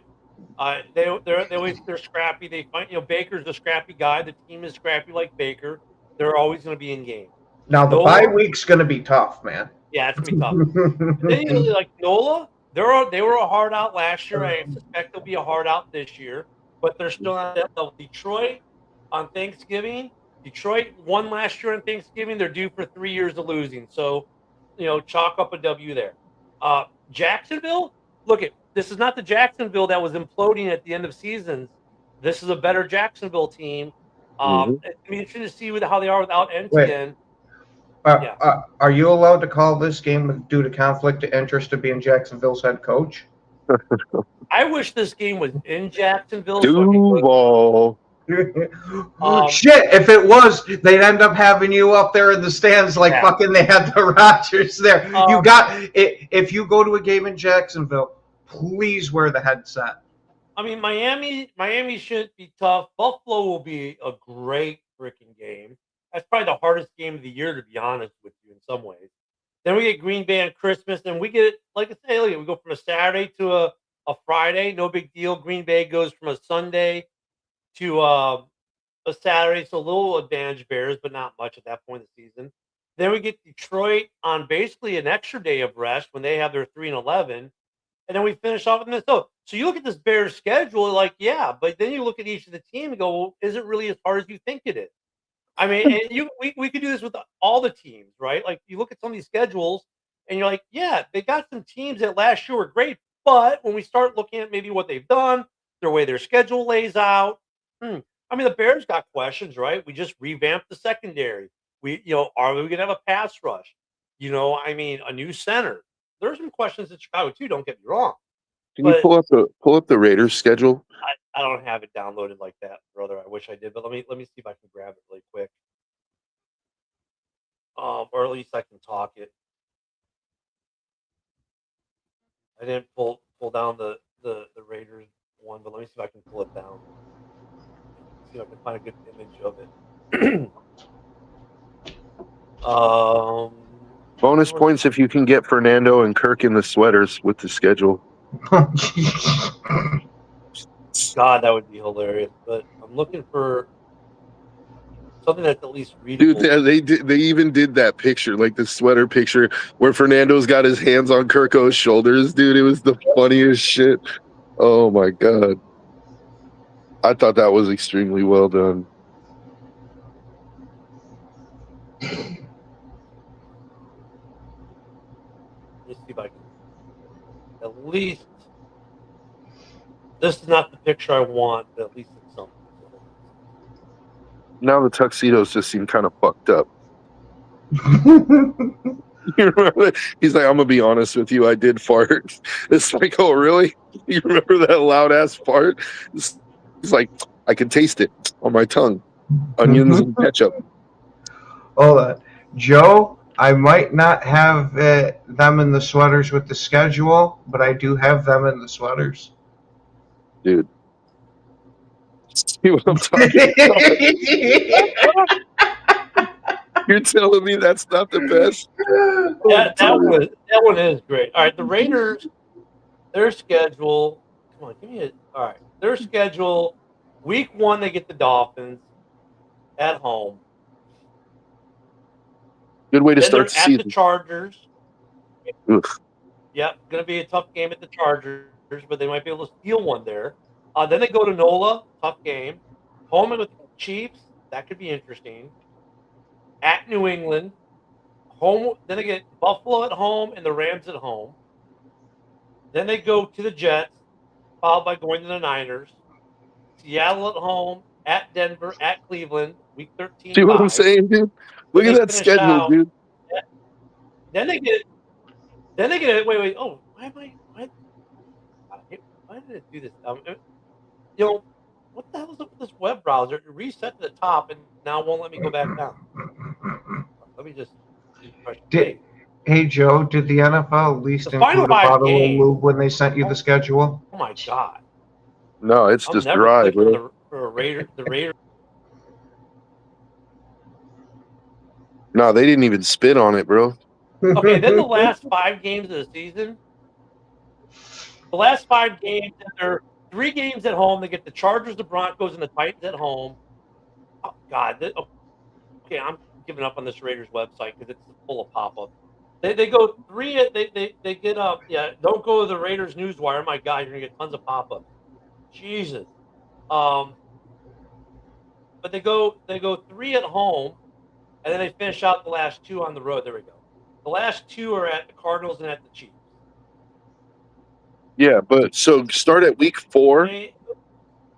They're scrappy. They find Baker's a scrappy guy. The team is scrappy like Baker. They're always going to be in game. Now the bye week's going to be tough, man. Yeah, it's going to be tough. Then like NOLA, they were a hard out last year. I suspect they'll be a hard out this year, but they're still on that level. Detroit on Thanksgiving. Detroit won last year on Thanksgiving. They're due for 3 years of losing. So, chalk up a W there. Jacksonville, this is not the Jacksonville that was imploding at the end of seasons. This is a better Jacksonville team. It's interesting to see how they are without Etienne. Are you allowed to call this game due to conflict of interest of being Jacksonville's head coach? I wish this game was in Jacksonville. Duval. Shit, if it was, they'd end up having you up there in the stands like fucking they had the Rodgers there. If you go to a game in Jacksonville, please wear the headset. I mean, Miami shouldn't be tough. Buffalo will be a great freaking game. That's probably the hardest game of the year, to be honest with you, in some ways. Then we get Green Bay on Christmas, and we get, like I say, we go from a Saturday to a Friday. No big deal. Green Bay goes from a Sunday to a Saturday, so a little advantage Bears, but not much at that point in the season. Then we get Detroit on basically an extra day of rest when they have their 3-11, and then we finish off with Minnesota. So you look at this Bears schedule, but then you look at each of the team and go, well, is it really as hard as you think it is? I mean, and we could do this with all the teams, right? Like you look at some of these schedules, and you're like, yeah, they got some teams that last year were great, but when we start looking at maybe what they've done, the way their schedule lays out, I mean, the Bears got questions, right? We just revamped the secondary. Are we going to have a pass rush? I mean, a new center. There's some questions in Chicago too. Don't get me wrong. Can you pull up the Raiders schedule? I don't have it downloaded like that, brother. I wish I did, but let me see if I can grab it really quick. Or at least I can talk it. I didn't pull down the Raiders one, but let me see if I can pull it down. See if I can find a good image of it. Bonus points if you can get Fernando and Kirk in the sweaters with the schedule. God, that would be hilarious. But I'm looking for something that's at least readable. Dude, they even did that picture, like the sweater picture, where Fernando's got his hands on Kirko's shoulders. Dude, it was the funniest shit. Oh my god. I thought that was extremely well done. Let me see if I can. At least this is not the picture I want, but at least it's something. Now the tuxedos just seem kind of fucked up. You remember? He's like, I'm gonna be honest with you, I did fart. It's like, oh really? You remember that loud ass fart? It's like, I can taste it on my tongue. Onions and ketchup. Hold on. Joe, I might not have them in the sweaters with the schedule, but I do have them in the sweaters. Dude. See what I'm talking about? You're telling me that's not the best? That one is great. All right, the Raiders, their schedule. Come on, give me it. All right, their schedule. Week 1, they get the Dolphins at home. Good way to Then start the they're at season. the Chargers. Ugh. Yep, going to be a tough game at the Chargers, but they might be able to steal one there. Then they go to NOLA, tough game. Home with the Chiefs, that could be interesting. At New England, home. Then they get Buffalo at home and the Rams at home. Then they go to the Jets, followed by going to the Niners. Seattle at home, at Denver, at Cleveland, week 13. See what I'm saying, dude? Look at that schedule, dude. Then they get. Wait. Oh, why did it do this? What the hell is up with this web browser? It reset to the top and now won't let me go back down. Let me just. Hey Joe, did the NFL at least The final include a 5 bottle of games. lube when they sent you the schedule? Oh my god! No, it's I'm just never dry, clicking bro. for the Raiders. No, they didn't even spit on it, bro. Okay, then the last 5 games of the season. The last 5 games, there are 3 games at home. They get the Chargers, the Broncos, and the Titans at home. Oh God! Okay, I'm giving up on this Raiders website because it's full of pop-ups. They go 3. They get up. Yeah, don't go to the Raiders Newswire. My God, you're gonna get tons of pop-ups. Jesus. But they go 3 at home, and then they finish out the last 2 on the road. There we go. The last 2 are at the Cardinals and at the Chiefs. Yeah, but so start at week 4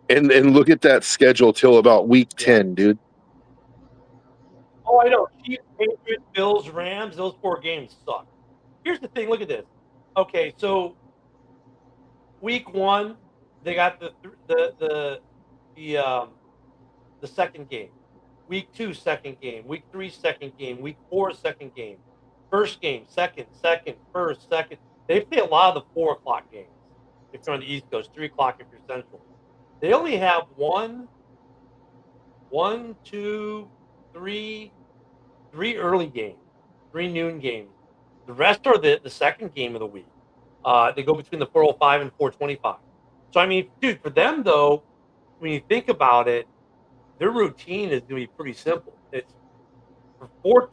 and look at that schedule till about week 10, dude. Oh, I know. Chiefs, Patriots, Bills, Rams. Those 4 games suck. Here's the thing. Look at this. Okay, so week 1, they got the second game. Week 2, second game. Week 3, second game. Week 4, second game. First game, second, first, second. They play a lot of the 4 o'clock games. If you're on the East Coast, 3 o'clock if you're Central. They only have 3 early games, 3 noon games. The rest are the second game of the week. They go between the 4:05 and 4:25. So I mean, dude, for them though, when you think about it, their routine is going to be pretty simple. It's for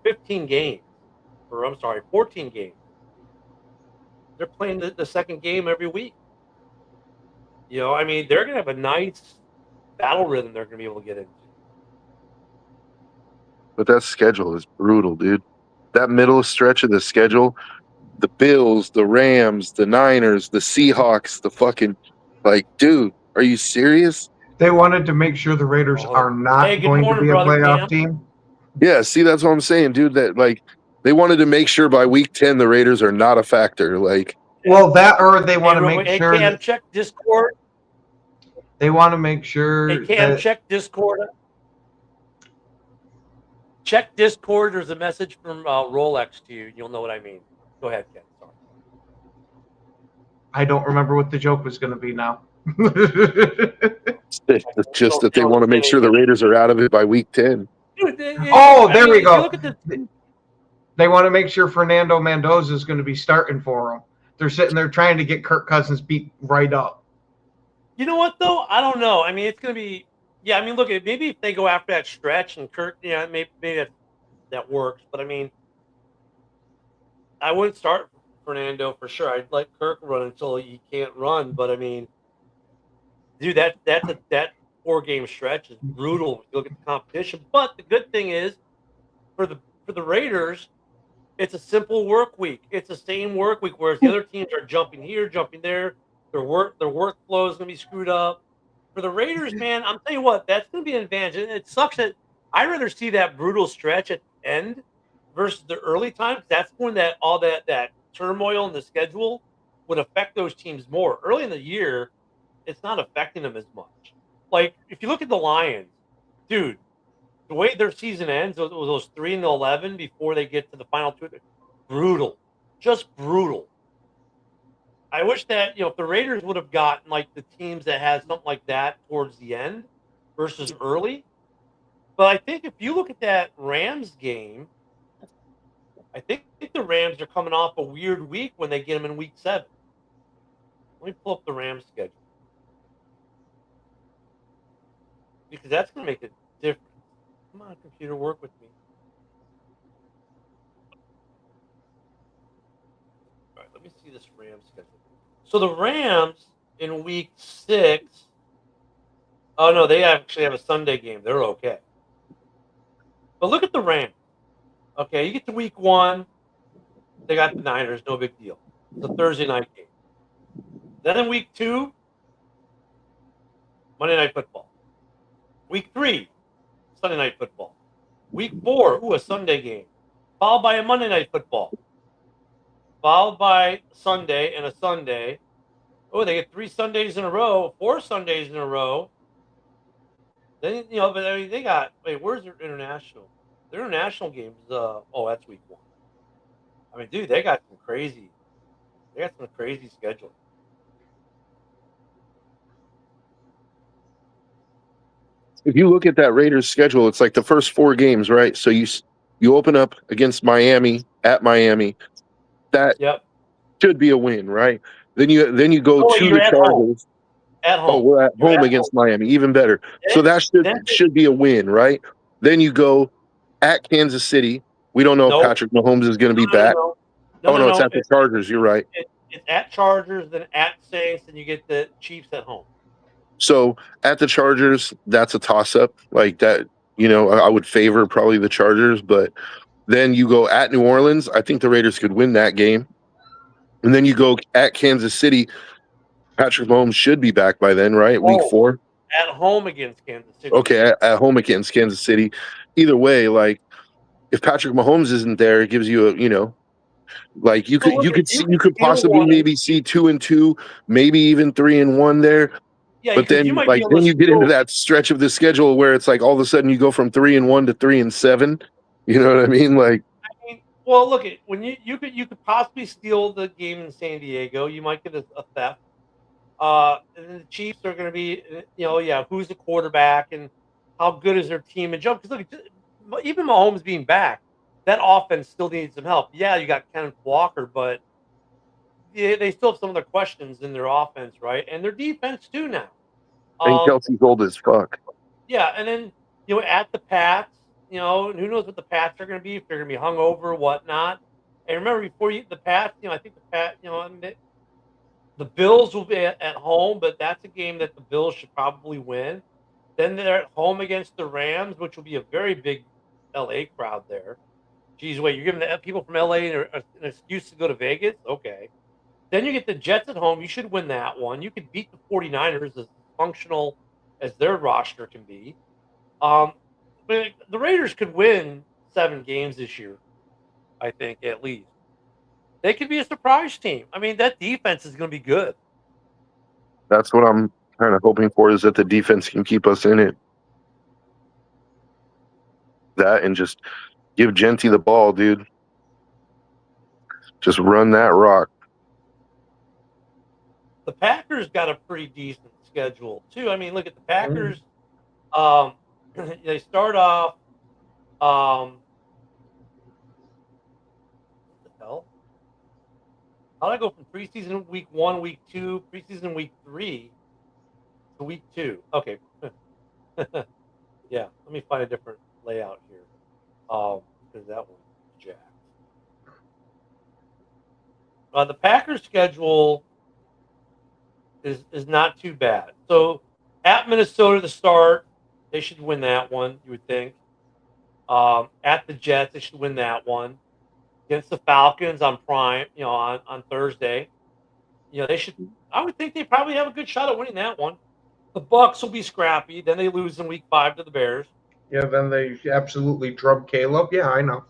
15 games, or I'm sorry, 14 games. They're playing the second game every week. You know, I mean, they're going to have a nice battle rhythm they're going to be able to get into. But that schedule is brutal, dude. That middle stretch of the schedule, the Bills, the Rams, the Niners, the Seahawks, the fucking, like, dude, are you serious? They wanted to make sure the Raiders are not Hey, good going to morning, be a brother playoff Cam. team. Yeah, see, that's what I'm saying, dude. That, like, they wanted to make sure by week 10 the Raiders are not a factor. Like, Well, that or they want to make Hey, sure Cam, that check Discord. they want to make sure Hey, Cam, that check Discord. Check Discord. There's a message from Rolex to you. You'll know what I mean. Go ahead, Ken. Sorry. I don't remember what the joke was going to be now. it's just that they want to make sure the Raiders are out of it by week 10. Dude, Oh, there we if you go. look at They want to make sure Fernando Mendoza is going to be starting for them. They're sitting there trying to get Kirk Cousins beat right up. You know what though? I don't know. I mean, it's going to be. Yeah, I mean, look, maybe if they go after that stretch and Kirk, yeah, maybe that works. But I mean, I wouldn't start Fernando for sure. I'd let Kirk run until he can't run. But I mean, dude, that 4-game stretch is brutal. If you look at the competition. But the good thing is, for the Raiders, it's a simple work week. It's the same work week, whereas the other teams are jumping here, jumping there. Their workflow is going to be screwed up. For the Raiders, man, I'm telling you what, that's going to be an advantage. And it sucks that I'd rather see that brutal stretch at the end versus the early times. That's when that turmoil in the schedule would affect those teams more. Early in the year, it's not affecting them as much. Like, if you look at the Lions, dude, the way their season ends, those 3-11 before they get to the final two, brutal, just brutal. I wish that if the Raiders would have gotten like the teams that had something like that towards the end versus early. But I think if you look at that Rams game, I think the Rams are coming off a weird week when they get them in week 7. Let me pull up the Rams schedule because that's going to make a difference. Come on, computer, work with me. All right, let me see this Rams schedule. So the Rams in week 6. Oh no, they actually have a Sunday game. They're okay. But look at the Rams. Okay, you get to week 1, they got the Niners, no big deal. It's a Thursday night game. Then in week 2, Monday Night Football. Week 3, Sunday Night Football. Week 4, a Sunday game. Followed by a Monday Night Football. Followed by Sunday and a Sunday. Oh, they get 3 Sundays in a row, 4 Sundays in a row. Then but I mean, they got. Wait, where's their international? Their international games. That's week 1. I mean, dude, they got some crazy. They got some crazy schedule. If you look at that Raiders schedule, it's like the first 4 games, right? So you open up against Miami at Miami. That should be a win, right? Then you go to the Chargers. At home. Oh, we're at home against Miami, even better. So that should be a win, right? Then you go at Kansas City. We don't know if Patrick Mahomes is going to be back. No, it's at the Chargers. You're right. It's at Chargers, then at Saints, and you get the Chiefs at home. So at the Chargers, that's a toss-up. Like that, I would favor probably the Chargers, but then you go at New Orleans. I think the Raiders could win that game. And then you go at Kansas City. Patrick Mahomes should be back by then, right? Week 4. At home against Kansas City. Okay, at home against Kansas City. Either way, like if Patrick Mahomes isn't there, it gives you like you could possibly maybe see 2-2, maybe even 3-1 there. Yeah, but then you get into that stretch of the schedule where it's like all of a sudden you go from 3-1 to 3-7. You know what I mean? Like, well, look at when you could possibly steal the game in San Diego. You might get a theft. And the Chiefs are going to be, who's the quarterback and how good is their team and jump? Because look, even Mahomes being back, that offense still needs some help. Yeah, you got Kenneth Walker, but they still have some of their questions in their offense, right? And their defense too now. And Kelsey's old as fuck. Yeah, and then at the Pats, who knows what the Pats are going to be, if they're going to be hungover or whatnot. And remember, before the Pats, I think the Pats, the Bills will be at home, but that's a game that the Bills should probably win. Then they're at home against the Rams, which will be a very big LA crowd there. Geez, wait, you're giving the people from LA an excuse to go to Vegas? Okay. Then you get the Jets at home. You should win that one. You could beat the 49ers as functional as their roster can be. But the Raiders could win 7 games this year, I think, at least. They could be a surprise team. I mean, that defense is going to be good. That's what I'm kind of hoping for, is that the defense can keep us in it. That and just give Genty the ball, dude. Just run that rock. The Packers got a pretty decent schedule, too. I mean, look at the Packers. They start off How did I go from preseason week 1, week 2, preseason week 3 to week 2? Okay. Yeah, let me find a different layout here. Because that one's jacked. The Packers schedule is not too bad. So at Minnesota to start, they should win that one, you would think. At the Jets, they should win that one. Against the Falcons on Prime, on Thursday. They should. I would think they probably have a good shot at winning that one. The Bucks will be scrappy. Then they lose in week 5 to the Bears. Yeah, then they absolutely drub Caleb. Yeah, I know.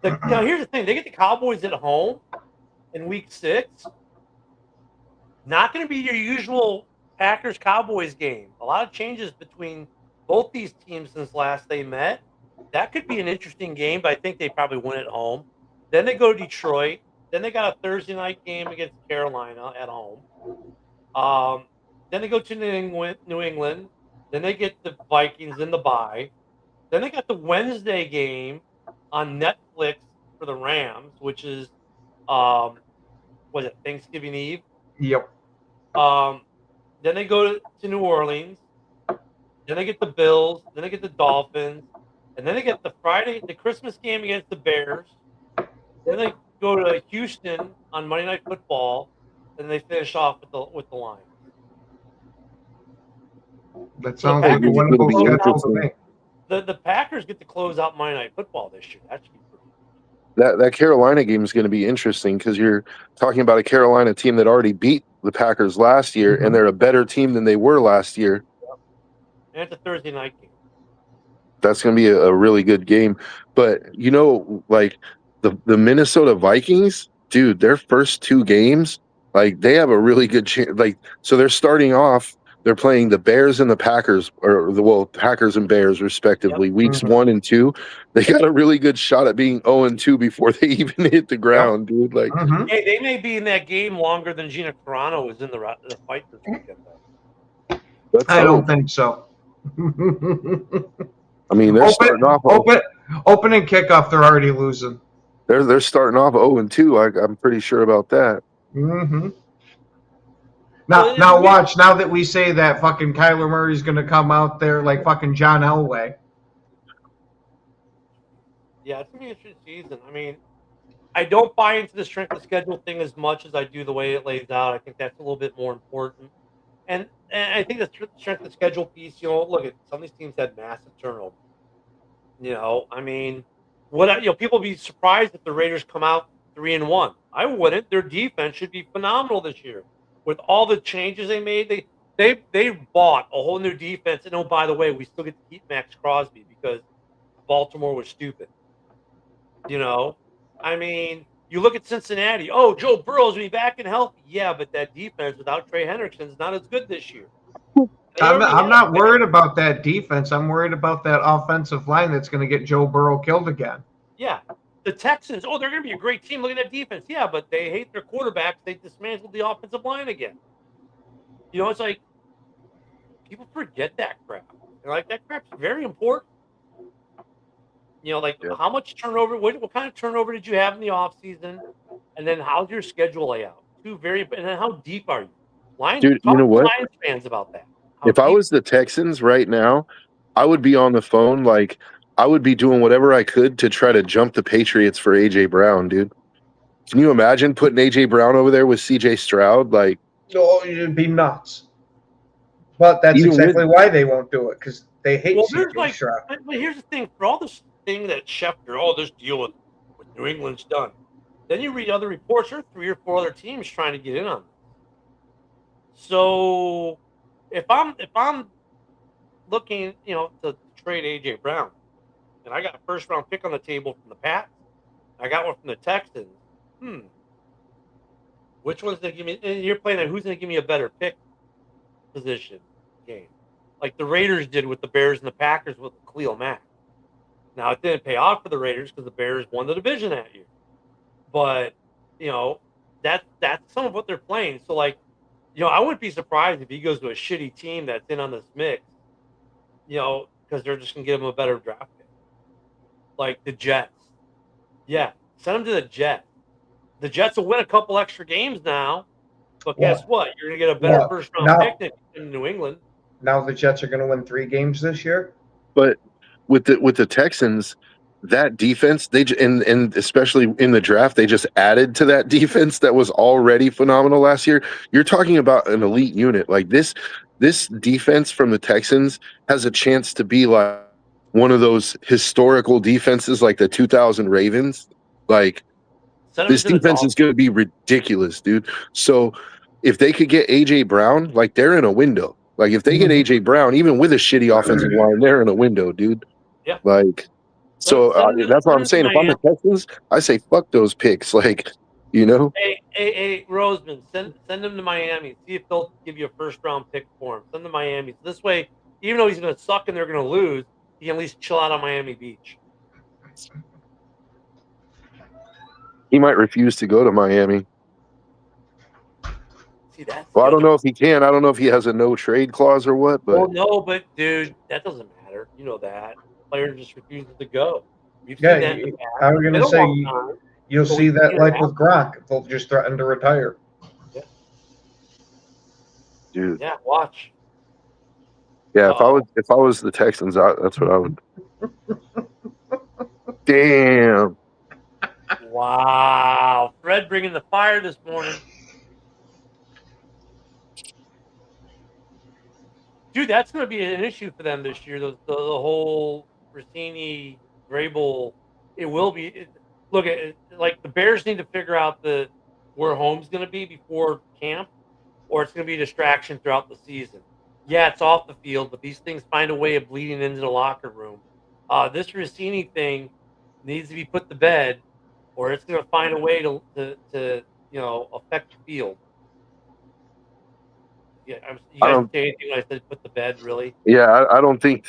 Here's the thing: they get the Cowboys at home in week 6. Not going to be your usual Packers-Cowboys game. A lot of changes between both these teams since last they met. That could be an interesting game, but I think they probably win at home. Then they go to Detroit. Then they got a Thursday night game against Carolina at home. Then they go to New England. Then they get the Vikings in the bye. Then they got the Wednesday game on Netflix for the Rams, which is was it Thanksgiving Eve? Yep. Then they go to New Orleans. Then they get the Bills. Then they get the Dolphins. And then they get the Christmas game against the Bears. Then they go to Houston on Monday Night Football. And they finish off with the Lions. That sounds like a winnable schedule to me. The Packers get to close out Monday Night Football this year. That should be pretty. That Carolina game is going to be interesting because you're talking about a Carolina team that already beat the Packers last year, and they're a better team than they were last year. And it's a Thursday night game. That's going to be a really good game. But, like the Minnesota Vikings, dude, their first 2 games, like they have a really good chance. Like, so they're starting off, they're playing the Bears and the Packers, Packers and Bears respectively, Yep. weeks 1 and 2. They got a really good shot at being 0-2 before they even hit the ground, dude. Like, hey, they may be in that game longer than Gina Carano was in the fight this weekend. I don't think so. I mean, they're starting off opening kickoff. They're already losing. They're starting off 0-2. I'm pretty sure about that. Mm-hmm. Now watch. Now that we say that, fucking Kyler Murray's going to come out there like fucking John Elway. Yeah, it's going to be an interesting season. I mean, I don't buy into the strength of schedule thing as much as I do the way it lays out. I think that's a little bit more important. And I think the strength of schedule piece, look at some of these teams had massive turnover. I mean, people be surprised if the Raiders come out 3-1. I wouldn't. Their defense should be phenomenal this year. With all the changes they made, they bought a whole new defense. And by the way, we still get to keep Max Crosby because Baltimore was stupid. I mean, you look at Cincinnati. Oh, Joe Burrow's going to be back and healthy. Yeah, but that defense without Trey Hendrickson is not as good this year. I'm not worried about that defense. I'm worried about that offensive line that's going to get Joe Burrow killed again. Yeah. The Texans, they're going to be a great team. Look at that defense. Yeah, but they hate their quarterbacks. They dismantled the offensive line again. It's like people forget that crap. They're like, that crap's very important. How much turnover, what kind of turnover did you have in the offseason? And then how's your schedule layout? And then how deep are you? Lions, dude, you know what? Lions fans about that. If I was the Texans right now, I would be on the phone. Like, I would be doing whatever I could to try to jump the Patriots for A.J. Brown, dude. Can you imagine putting A.J. Brown over there with C.J. Stroud? Like, oh, it'd be nuts. But that's exactly why they won't do it, because they hate C.J. Stroud. But here's the thing. For all this thing that Schefter, this deal with New England's done, then you read other reports. There are 3 or 4 other teams trying to get in on this. So if I'm looking, to trade A.J. Brown, and I got a first-round pick on the table from the Pats, I got one from the Texans, which one's going to give me – and you're playing who's going to give me a better pick position game, like the Raiders did with the Bears and the Packers with Khalil Mack. Now, it didn't pay off for the Raiders because the Bears won the division that year. But, that's some of what they're playing. So, I wouldn't be surprised if he goes to a shitty team that's in on this mix, because they're just going to give him a better draft pick. Like the Jets. Yeah, send him to the Jets. The Jets will win a couple extra games now, but Well, guess what? You're going to get a better well, first-round now- pick in New England. Now the Jets are going to win 3 games this year. But with the Texans, that defense, and especially in the draft, they just added to that defense that was already phenomenal last year. You're talking about an elite unit. Like this defense from the Texans has a chance to be like one of those historical defenses like the 2000 Ravens. Like this defense is going to be ridiculous, dude. So if they could get AJ Brown, like they're in a window. Like if they get AJ Brown, even with a shitty offensive line, they're in a window, dude. Yeah. Like, so that's what I'm saying. If I'm the Texans, I say fuck those picks. Like, you know. Hey, Roseman, send them to Miami. See if they'll give you a first-round pick for him. Send them to Miami. So this way, even though he's going to suck and they're going to lose, he can at least chill out on Miami Beach. He might refuse to go to Miami. See that? Well, I don't know if he can. I don't know if he has a no trade clause or what. But well, no, but dude, that doesn't matter. You know that player just refuses to go. We've Yeah, seen that in the past. I was going Been to a say long time. you'll But see we that see it like happen. with Gronk. They'll just threaten to retire. dude, Yeah, watch. yeah. If I was the Texans, that's what I would. Damn. Wow, Fred bringing the fire this morning. Dude, that's going to be an issue for them this year. The whole Rossini, Vrabel, it will be. Look at it, like the Bears need to figure out where home's going to be before camp, or it's going to be a distraction throughout the season. Yeah, it's off the field, but these things find a way of bleeding into the locker room. This Rossini thing needs to be put to bed, or it's going to find a way to affect the field. Yeah, you guys say anything when I said put to bed, really? Yeah, I don't think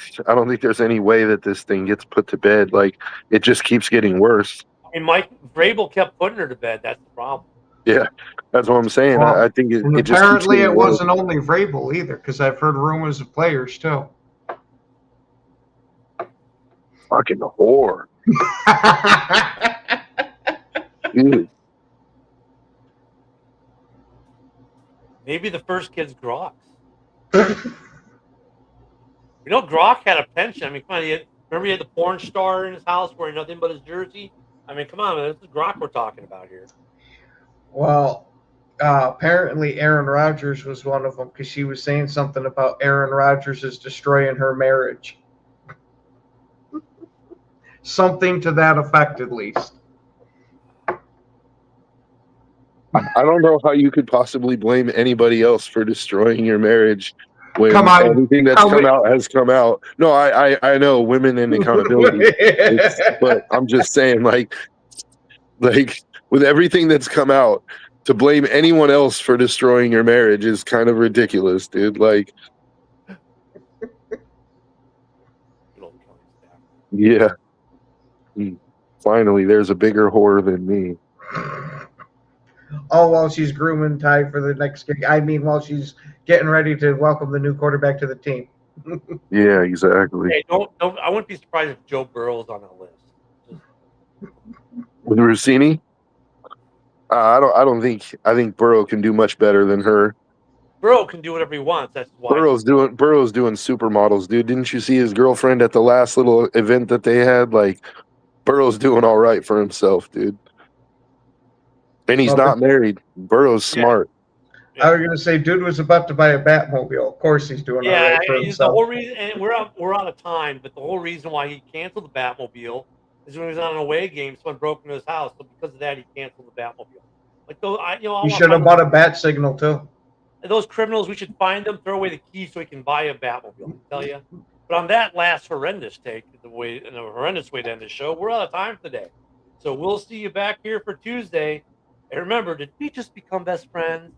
there's any way that this thing gets put to bed. Like it just keeps getting worse. I mean, Mike Vrabel kept putting her to bed. That's the problem. Yeah, that's what I'm saying. Well, I think it And just keeps apparently getting it worse. wasn't only Vrabel either, because I've heard rumors of players too. Fucking whore, dude. Maybe the first kid's Grox. You know, Grock had a pension. I mean, come on. Remember he had the porn star in his house wearing nothing but his jersey? I mean, come on, man. This is Grock we're talking about here. Well, apparently Aaron Rodgers was one of them because she was saying something about Aaron Rodgers is destroying her marriage. Something to that effect, at least. I don't know how you could possibly blame anybody else for destroying your marriage when Come on. everything that's come out has come out. No, I know women and accountability, but I'm just saying, like with everything that's come out, to blame anyone else for destroying your marriage is kind of ridiculous, dude. Like, yeah. Finally, there's a bigger whore than me. Oh, while she's grooming Ty for the next game. I mean, while she's getting ready to welcome the new quarterback to the team. Yeah, exactly. Hey, don't. I wouldn't be surprised if Joe Burrow's on that list. With Rossini, I think Burrow can do much better than her. Burrow can do whatever he wants. That's why. Burrow's doing supermodels, dude. Didn't you see his girlfriend at the last little event that they had? Like, Burrow's doing all right for himself, dude. And he's not married. Burrow's smart. I was going to say, dude was about to buy a Batmobile. Of course he's doing all right for the himself. whole reason, and we're out of time, but the whole reason why he canceled the Batmobile is when he was on an away game, someone broke into his house. So because of that, he canceled the Batmobile. Like, those, You should have bought a bat signal, too. Those criminals, we should find them, throw away the keys so he can buy a Batmobile. I tell you. But on that last horrendous take, the horrendous way to end the show, we're out of time today. So we'll see you back here for Tuesday. And remember, did we just become best friends?